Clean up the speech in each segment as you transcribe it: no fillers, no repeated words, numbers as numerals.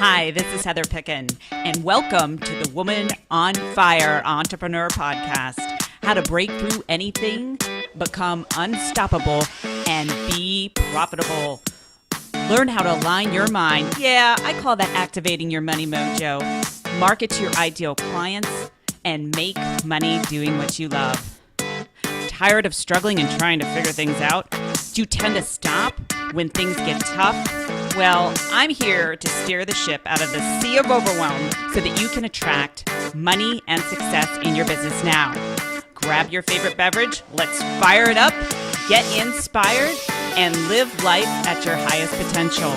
Hi, this is Heather Picken, and welcome to the Woman on Fire Entrepreneur Podcast. How to break through anything, become unstoppable, and be profitable. Learn how to align your mind. Yeah, I call that activating your money mojo. Market to your ideal clients and make money doing what you love. Tired of struggling and trying to figure things out? Do you tend to stop when things get tough? Well, I'm here to steer the ship out of the sea of overwhelm so that you can attract money and success in your business now. Grab your favorite beverage, let's fire it up, get inspired, and live life at your highest potential.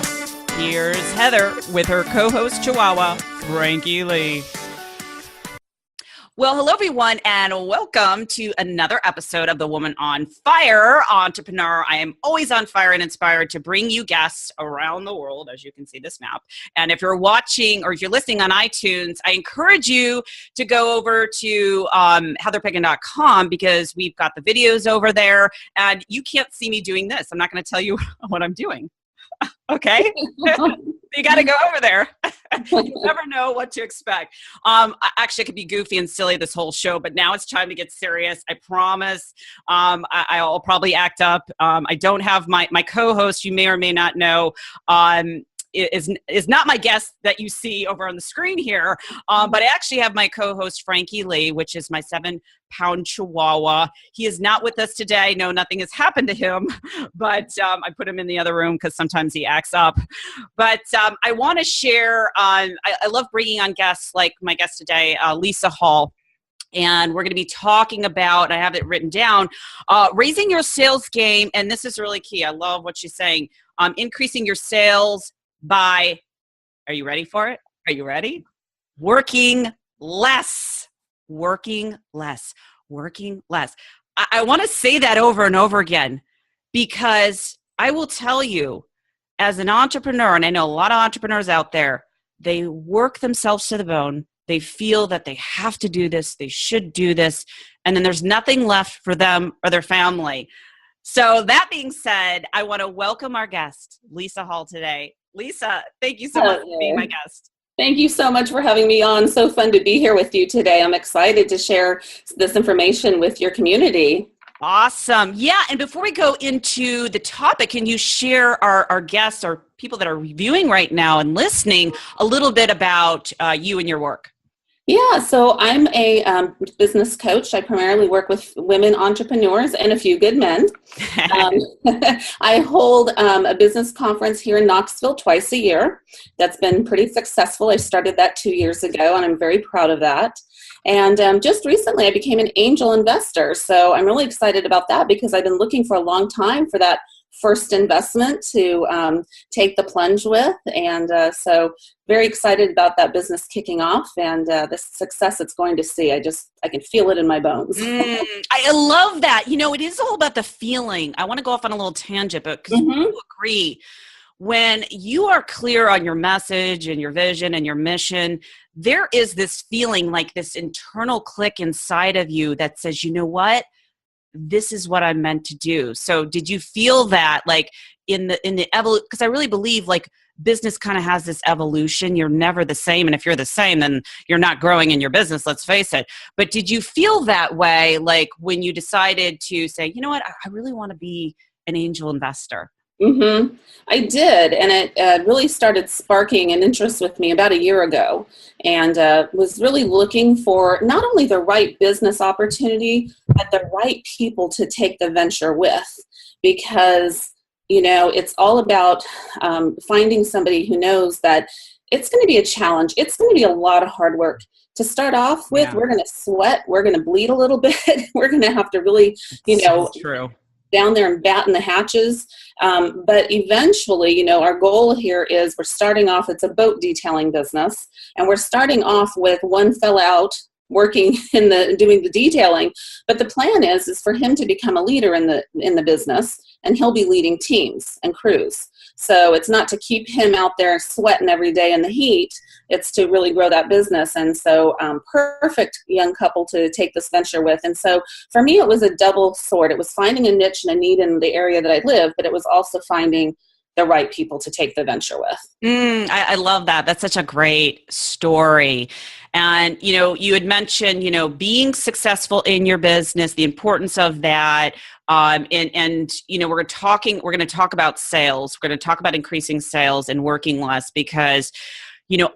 Here's Heather with her co-host Chihuahua, Frankie Lee. Well, hello, everyone, and welcome to another episode of the Woman on Fire Entrepreneur. I am always on fire and inspired to bring you guests around the world, as you can see this map. And if you're watching or if you're listening on iTunes, I encourage you to go over to heatherpicken.com because we've got the videos over there, and you can't see me doing this. I'm not going to tell you what I'm doing. Okay? You got to go over there. You never know what to expect. Actually, it could be goofy and silly this whole show, but now it's time to get serious. I promise. I'll probably act up. I don't have my co-host, you may or may not know, is not my guest that you see over on the screen here, but I actually have my co-host Frankie Lee, which is my 7-pound Chihuahua. He is not with us today. No, nothing has happened to him, but I put him in the other room because sometimes he acts up. But I want to share, I love bringing on guests like my guest today, Lisa Hall. And we're going to be talking about, I have it written down, raising your sales game. And this is really key. I love what she's saying. Increasing your sales by, are you ready for it? Are you ready? Working less. Working less. Working less. I want to say that over and over again because I will tell you, as an entrepreneur, and I know a lot of entrepreneurs out there, they work themselves to the bone. They feel that they have to do this, they should do this, and then there's nothing left for them or their family. So that being said, I want to welcome our guest, Lisa Hall, today. Lisa, thank you so much for being my guest. Thank you so much for having me on. So fun to be here with you today. I'm excited to share this information with your community. Awesome. Yeah, and before we go into the topic, can you share our guests or people that are reviewing right now and listening a little bit about you and your work? Yeah, so I'm a business coach. I primarily work with women entrepreneurs and a few good men. I hold a business conference here in Knoxville twice a year. That's been pretty successful. I started that 2 years ago, and I'm very proud of that. And just recently, I became an angel investor. So I'm really excited about that because I've been looking for a long time for that first investment to take the plunge with. And so very excited about that business kicking off and the success it's going to see. I can feel it in my bones. I love that. You know, it is all about the feeling. I want to go off on a little tangent, but because you agree, when you are clear on your message and your vision and your mission, there is this feeling, like this internal click inside of you that says, you know what? This is what I'm meant to do. So did you feel that, like in the because I really believe like business kind of has this evolution. You're never the same. And if you're the same, then you're not growing in your business, let's face it. But did you feel that way, like when you decided to say, you know what, I really want to be an angel investor? Mm-hmm. I did, and it really started sparking an interest with me about a year ago, and was really looking for not only the right business opportunity, but the right people to take the venture with, because, you know, it's all about finding somebody who knows that it's going to be a challenge. It's going to be a lot of hard work. To start off with, we're going to sweat, we're going to bleed a little bit, we're going to have to really, True. Down there and batten the hatches. But eventually, you know, our goal here is we're starting off, it's a boat detailing business, and we're starting off with one fella out working doing the detailing. But the plan is for him to become a leader in the business, and he'll be leading teams and crews. So it's not to keep him out there sweating every day in the heat. It's to really grow that business. And so perfect young couple to take this venture with. And so for me, it was a double sword. It was finding a niche and a need in the area that I live, but it was also finding the right people to take the venture with. I love that. That's such a great story. And, you had mentioned, being successful in your business, the importance of that. And we're going to talk about sales. We're going to talk about increasing sales and working less because,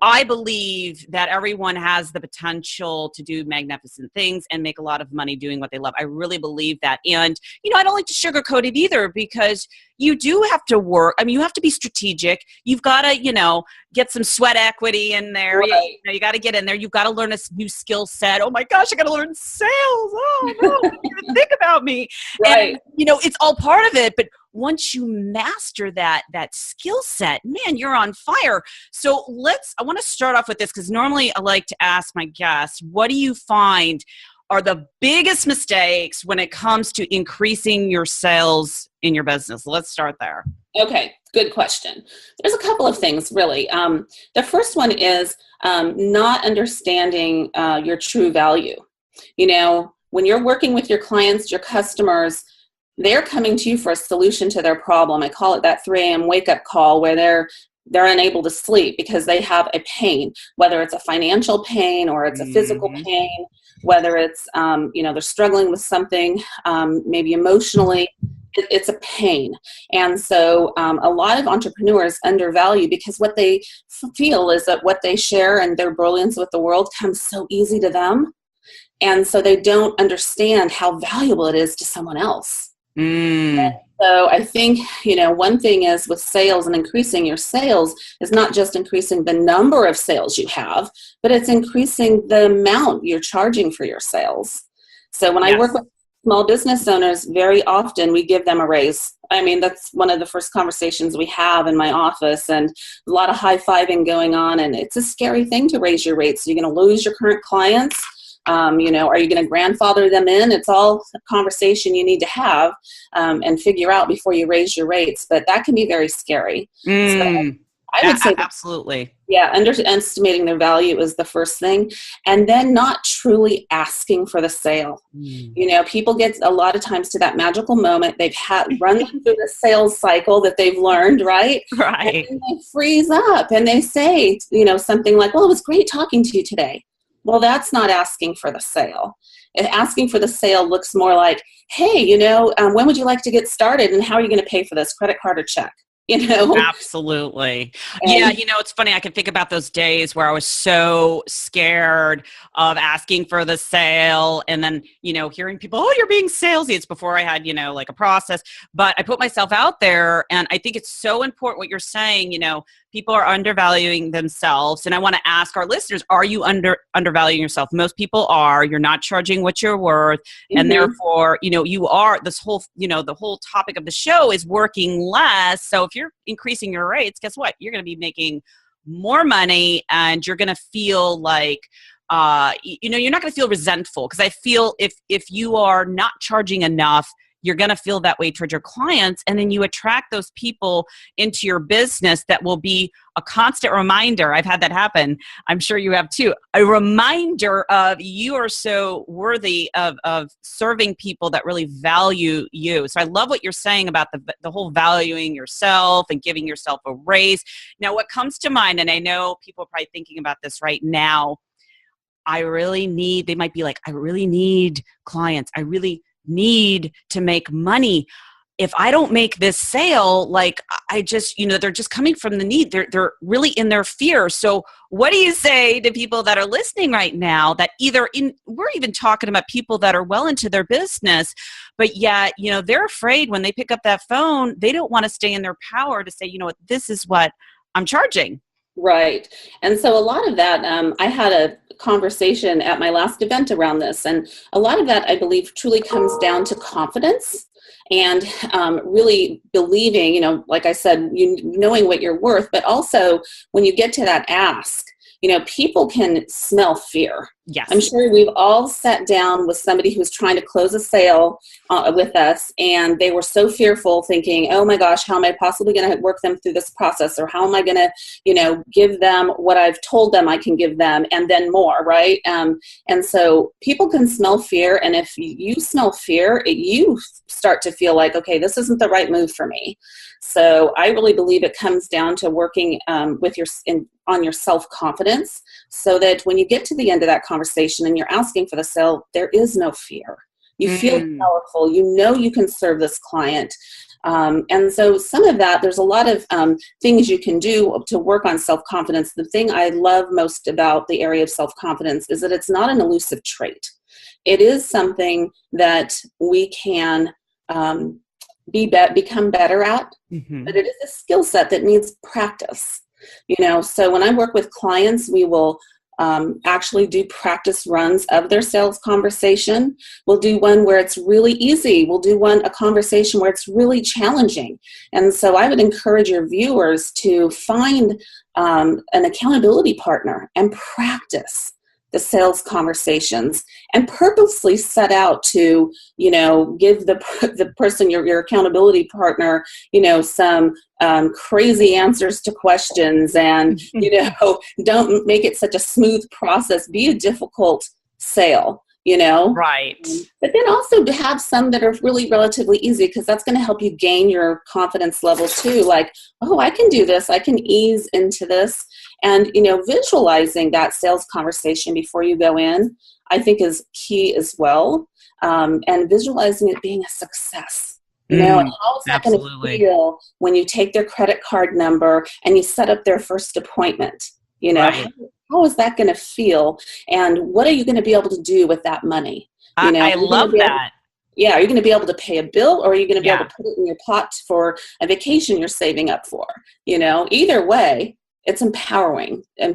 I believe that everyone has the potential to do magnificent things and make a lot of money doing what they love. I really believe that. And, I don't like to sugarcoat it either because you do have to work. I mean, you have to be strategic. You've got to, get some sweat equity in there. Right. You got to get in there. You've got to learn a new skill set. Oh my gosh, I got to learn sales. Oh no, I didn't even think about me. Right. And, it's all part of it. But once you master that skill set, man, you're on fire. So I want to start off with this because normally I like to ask my guests, what do you find are the biggest mistakes when it comes to increasing your sales in your business? Let's start there. Okay, good question. There's a couple of things, really. The first one is not understanding your true value. When you're working with your clients, your customers, they're coming to you for a solution to their problem. I call it that 3 a.m. wake-up call where they're unable to sleep because they have a pain, whether it's a financial pain or it's a physical pain, whether it's, they're struggling with something, maybe emotionally, it's a pain. And so a lot of entrepreneurs undervalue because what they feel is that what they share and their brilliance with the world comes so easy to them. And so they don't understand how valuable it is to someone else. So I think, one thing is with sales and increasing your sales is not just increasing the number of sales you have, but it's increasing the amount you're charging for your sales. So when I work with small business owners, very often we give them a raise. I mean, that's one of the first conversations we have in my office, and a lot of high-fiving going on, and it's a scary thing to raise your rates. You're going to lose your current clients. Are you going to grandfather them in? It's all a conversation you need to have and figure out before you raise your rates. But that can be very scary. So I would say absolutely. Yeah, underestimating their value is the first thing. And then not truly asking for the sale. People get a lot of times to that magical moment. They've run through the sales cycle that they've learned, right? Right. And they freeze up and they say, something like, well, it was great talking to you today. Well, that's not asking for the sale. And asking for the sale looks more like, hey, when would you like to get started and how are you going to pay for this, credit card or check? Absolutely. It's funny. I can think about those days where I was so scared of asking for the sale and then, hearing people, oh, you're being salesy. It's before I had, like a process, but I put myself out there and I think it's so important what you're saying, people are undervaluing themselves. And I want to ask our listeners, are you undervaluing yourself? Most people are. You're not charging what you're worth. And therefore, you are this whole, the whole topic of the show is working less. So if you're increasing your rates, guess what? You're going to be making more money and you're going to feel like, you're not going to feel resentful because I feel if you are not charging enough, you're going to feel that way towards your clients. And then you attract those people into your business that will be a constant reminder. I've had that happen. I'm sure you have too. A reminder of you are so worthy of serving people that really value you. So I love what you're saying about the whole valuing yourself and giving yourself a raise. Now, what comes to mind, and I know people are probably thinking about this right now, they might be like, I really need clients. I really need to make money. If I don't make this sale, like I just, they're just coming from the need. They're really in their fear. So what do you say to people that are listening right now that we're even talking about people that are well into their business, but yet, they're afraid when they pick up that phone, they don't want to stay in their power to say, this is what I'm charging. Right. And so a lot of that, I had a conversation at my last event around this. And a lot of that, I believe, truly comes down to confidence and really believing, like I said, knowing what you're worth, but also when you get to that ask, people can smell fear. Yes. I'm sure we've all sat down with somebody who's trying to close a sale with us, and they were so fearful, thinking, oh my gosh, how am I possibly going to work them through this process? Or how am I going to, give them what I've told them I can give them, and then more, right? And so people can smell fear, and if you smell fear, you start to feel like, okay, this isn't the right move for me. So I really believe it comes down to working on your self-confidence, so that when you get to the end of that conversation and you're asking for the sale, there is no fear. You feel powerful. You can serve this client. And so some of that, there's a lot of things you can do to work on self-confidence. The thing I love most about the area of self-confidence is that it's not an elusive trait. It is something that we can become better at, but it is a skill set that needs practice. So when I work with clients, we will actually do practice runs of their sales conversation. We'll do one where it's really easy. We'll do a conversation where it's really challenging. And so I would encourage your viewers to find an accountability partner and practice the sales conversations, and purposely set out to, give the person, your accountability partner, some crazy answers to questions, and, don't make it such a smooth process. Be a difficult sale. Right. But then also to have some that are really relatively easy, because that's going to help you gain your confidence level too. Like, oh, I can do this. I can ease into this. And, visualizing that sales conversation before you go in, I think is key as well. And visualizing it being a success. And how is that going to feel when you take their credit card number and you set up their first appointment? Right. How is that going to feel? And what are you going to be able to do with that money? I love that. Are you going to be able to pay a bill, or are you going to be able to put it in your pot for a vacation you're saving up for? Either way, it's empowering to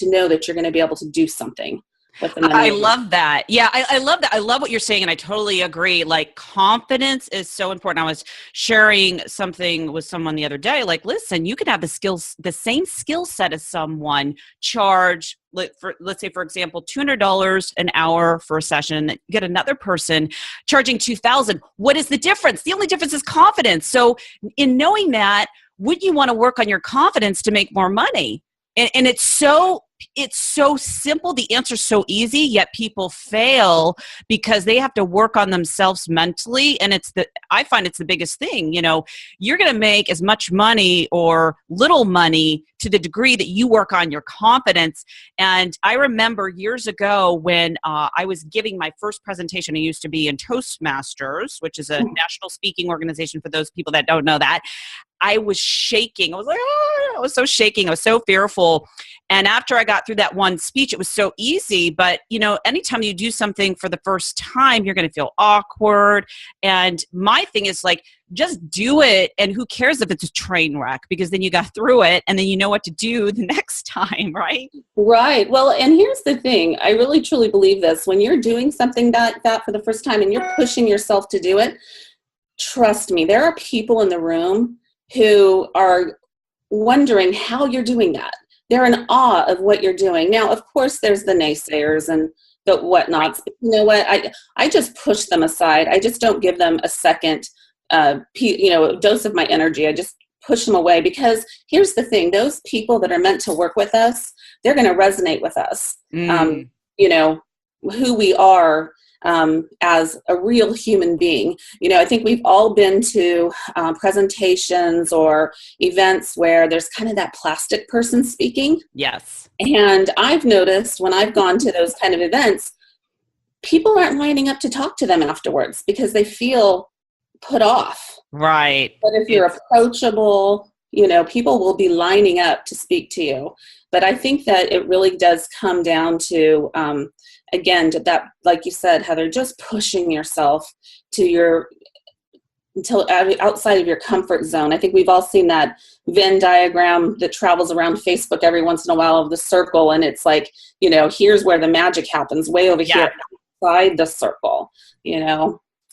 know that you're going to be able to do something with the money. I love that. Yeah, I love that. I love what you're saying, and I totally agree. Like, confidence is so important. I was sharing something with someone the other day. Like, listen, you can have the same skill set as someone, charge, let's say, for example, $200 an hour for a session. You get another person charging $2,000. What is the difference? The only difference is confidence. So in knowing that, would you want to work on your confidence to make more money? And it's so simple. The answer's so easy, yet people fail because they have to work on themselves mentally. And I find it's the biggest thing. You're going to make as much money or little money to the degree that you work on your confidence. And I remember years ago when I was giving my first presentation. I used to be in Toastmasters, which is a national speaking organization for those people that don't know that. I was shaking. I was like, I was so shaking. I was so fearful. And after I got through that one speech, it was so easy. But, anytime you do something for the first time, you're going to feel awkward. And my thing is, like, just do it. And who cares if it's a train wreck? Because then you got through it, and then you know what to do the next time, right? Right. Well, and here's the thing. I really, truly believe this. When you're doing something that for the first time and you're pushing yourself to do it, trust me, there are people in the room who are wondering how you're doing that. They're in awe of what you're doing. Now, of course, there's the naysayers and the whatnots. But you know what? I just push them aside. I just don't give them a second, dose of my energy. I just push them away, because here's the thing. Those people that are meant to work with us, they're going to resonate with us. Who we are as a real human being. I think we've all been to presentations or events where there's kind of that plastic person speaking. Yes. And I've noticed when I've gone to those kind of events, people aren't lining up to talk to them afterwards because they feel put off. Right. But if you're approachable, people will be lining up to speak to you. But I think that it really does come down to, again, to that, like you said, Heather, just pushing yourself until outside of your comfort zone. I think we've all seen that Venn diagram that travels around Facebook every once in a while of the circle. And it's like, here's where the magic happens, way over here outside the circle,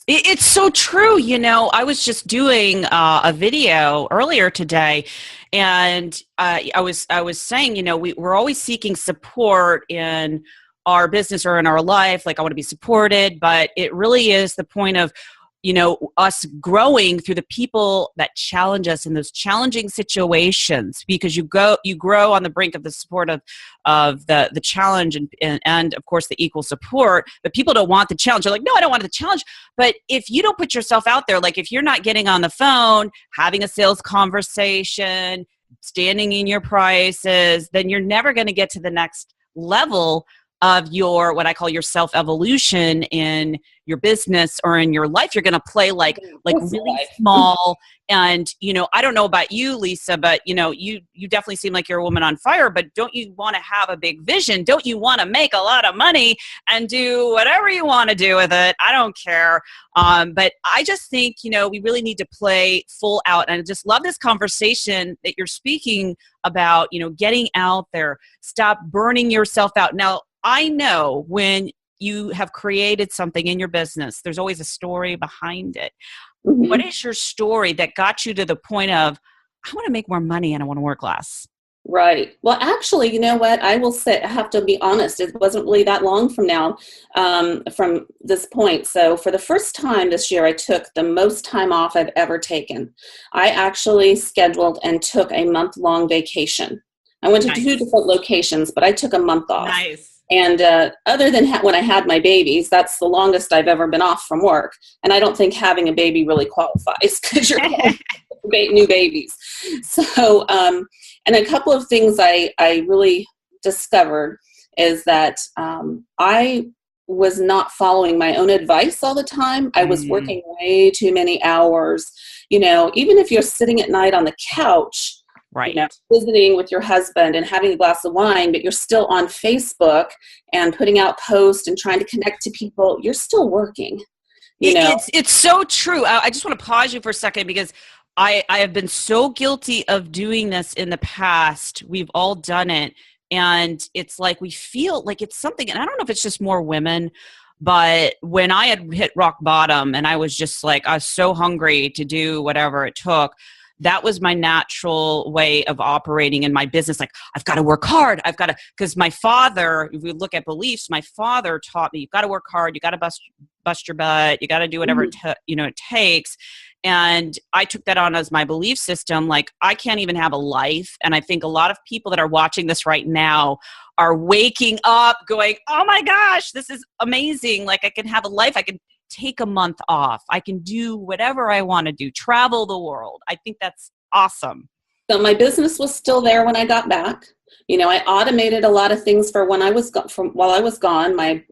It's so true. I was just doing a video earlier today, and I was saying, we're always seeking support in our business or in our life. Like, I want to be supported, but it really is the point of us growing through the people that challenge us in those challenging situations, because you grow on the brink of the support of the challenge, and of course the equal support. But people don't want the challenge. They're like, no, I don't want the challenge. But if you don't put yourself out there, like if you're not getting on the phone, having a sales conversation, standing in your prices, then you're never going to get to the next level of your, what I call your self-evolution in your business or in your life. You're going to play like really small. And, I don't know about you, Lisa, but, you definitely seem like you're a woman on fire, but don't you want to have a big vision? Don't you want to make a lot of money and do whatever you want to do with it? I don't care. But I just think, we really need to play full out. And I just love this conversation that you're speaking about, getting out there, stop burning yourself out. Now, I know when you have created something in your business, there's always a story behind it. Mm-hmm. What is your story that got you to the point of, I want to make more money and I want to work less? Right. Well, actually, you know what? I will say, I have to be honest, it wasn't really that long from now, from this point. So for the first time this year, I took the most time off I've ever taken. I actually scheduled and took a month-long vacation. I went to 2 different locations, but I took a month off. Nice. And other than when I had my babies, that's the longest I've ever been off from work. And I don't think having a baby really qualifies because you're new babies. So, and a couple of things I really discovered is that I was not following my own advice all the time. I was working way too many hours. Even if you're sitting at night on the couch, right, visiting with your husband and having a glass of wine, but you're still on Facebook and putting out posts and trying to connect to people, you're still working. It's so true. I just want to pause you for a second because I have been so guilty of doing this in the past. We've all done it. And it's like we feel like it's something, and I don't know if it's just more women, but when I had hit rock bottom and I was just like, I was so hungry to do whatever it took, that was my natural way of operating in my business. Like, I've got to work hard. Because my father, if we look at beliefs, my father taught me, you've got to work hard. You got to bust your butt. You got to do whatever it takes. And I took that on as my belief system. Like, I can't even have a life. And I think a lot of people that are watching this right now are waking up going, oh my gosh, this is amazing. Like, I can have a life. I can take a month off. I can do whatever I want to do, travel the world. I think that's awesome. So my business was still there when I got back. I automated a lot of things for when I was while I was gone, my,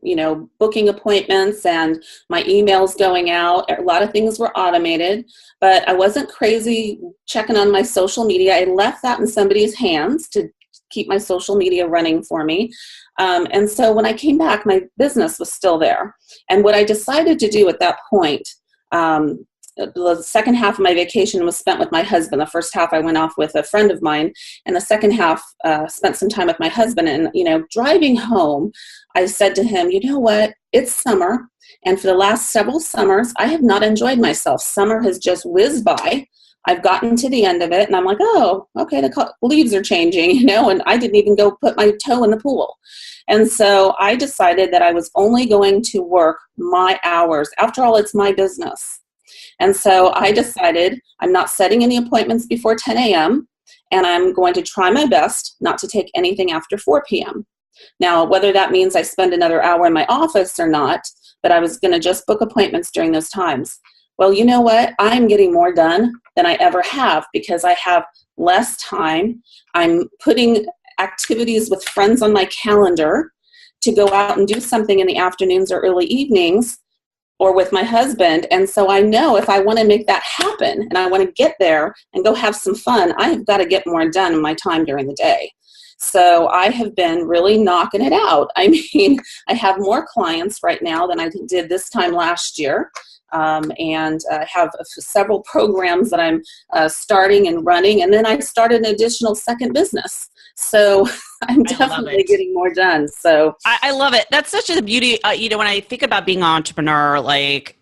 booking appointments and my emails going out. A lot of things were automated, but I wasn't crazy checking on my social media. I left that in somebody's hands to keep my social media running for me. And so when I came back, my business was still there. And what I decided to do at that point, the second half of my vacation was spent with my husband. The first half I went off with a friend of mine, and the second half spent some time with my husband. And, driving home, I said to him, you know what, it's summer. And for the last several summers, I have not enjoyed myself. Summer has just whizzed by. I've gotten to the end of it, and I'm like, oh, okay, the leaves are changing, and I didn't even go put my toe in the pool. And so I decided that I was only going to work my hours. After all, it's my business. And so I decided I'm not setting any appointments before 10 a.m., and I'm going to try my best not to take anything after 4 p.m. Now, whether that means I spend another hour in my office or not, but I was going to just book appointments during those times. Well, you know what? I'm getting more done than I ever have because I have less time. I'm putting activities with friends on my calendar to go out and do something in the afternoons or early evenings, or with my husband. And so I know if I want to make that happen and I want to get there and go have some fun, I have got to get more done in my time during the day. So I have been really knocking it out. I mean, I have more clients right now than I did this time last year. and have several programs that I'm starting and running. And then I started an additional second business. So I'm definitely getting more done. So I love it. That's such a beauty. When I think about being an entrepreneur,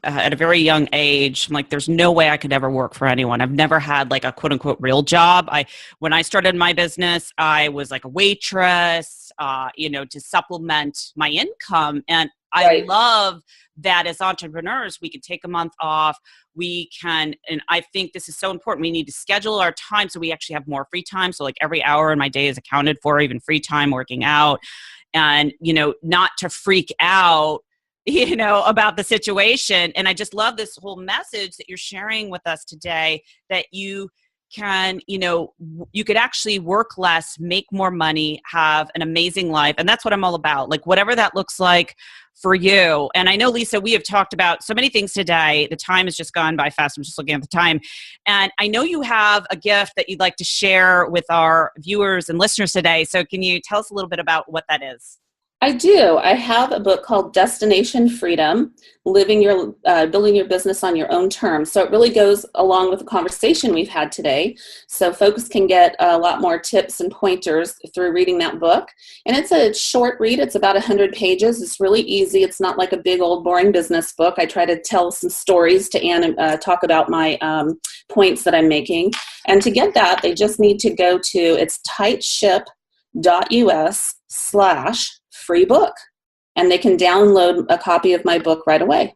at a very young age, I'm like, there's no way I could ever work for anyone. I've never had like a quote unquote real job. When I started my business, I was like a waitress, to supplement my income. And I love that as entrepreneurs, we can take a month off. We can, and I think this is so important. We need to schedule our time so we actually have more free time. So like every hour in my day is accounted for, even free time working out, and, not to freak out, about the situation. And I just love this whole message that you're sharing with us today, that you can, you could actually work less, make more money, have an amazing life. And that's what I'm all about. Like whatever that looks like for you. And I know, Lisa, we have talked about so many things today. The time has just gone by fast. I'm just looking at the time. And I know you have a gift that you'd like to share with our viewers and listeners today. So can you tell us a little bit about what that is? I do. I have a book called Destination Freedom, building your business on your own terms. So it really goes along with the conversation we've had today. So folks can get a lot more tips and pointers through reading that book. And it's a short read. It's about 100 pages. It's really easy. It's not like a big old boring business book. I try to tell some stories to Anne and talk about my points that I'm making. And to get that, they just need to go to, it's tightship.us/free book, and they can download a copy of my book right away.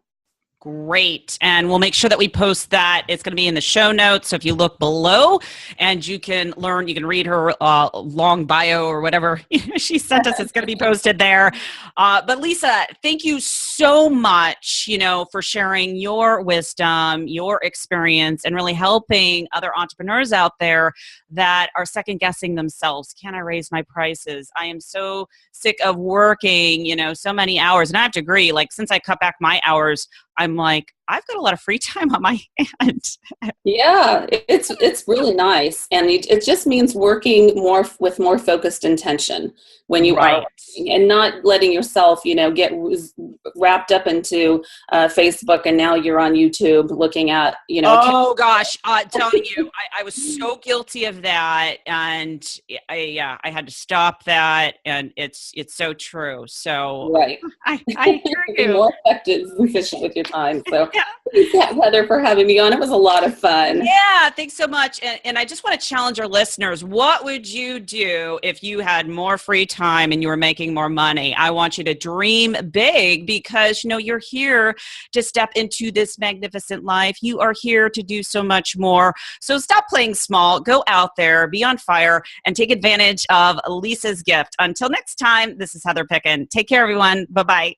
Great. And we'll make sure that we post that. It's going to be in the show notes. So if you look below, and you can read her long bio or whatever she sent us, it's going to be posted there. But Lisa, thank you so much, for sharing your wisdom, your experience, and really helping other entrepreneurs out there that are second guessing themselves. Can I raise my prices? I am so sick of working, so many hours. And I have to agree, since I cut back my hours, I'm like, I've got a lot of free time on my hands. Yeah, it's really nice. And it just means working with more focused intention when you are working, and not letting yourself, get wrapped up into Facebook, and now you're on YouTube looking at, Oh gosh, telling you, I was so guilty of that, and I had to stop that, and it's so true. So I hear you. Be more effective, efficient with your time. So thanks, Heather, for having me on. It was a lot of fun. Yeah, thanks so much. And I just want to challenge our listeners. What would you do if you had more free time and you were making more money? I want you to dream big, because, you're here to step into this magnificent life. You are here to do so much more. So stop playing small. Go out there, be on fire, and take advantage of Lisa's gift. Until next time, this is Heather Picken. Take care, everyone. Bye-bye.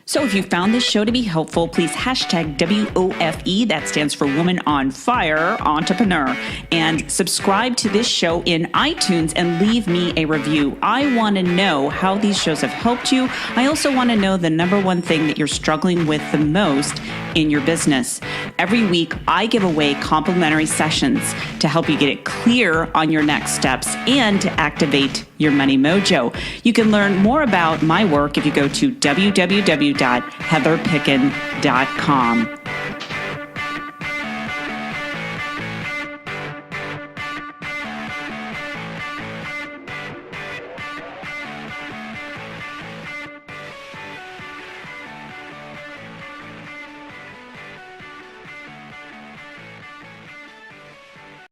So if you found this show to be helpful, please hashtag WOFE, that stands for Woman on Fire Entrepreneur, and subscribe to this show in iTunes and leave me a review. I want to know how these shows have helped you. I also want to know the number one thing that you're struggling with the most in your business. Every week, I give away complimentary sessions to help you get it clear on your next steps and to activate your money mojo. You can learn more about my work if you go to www.heatherpicken.com.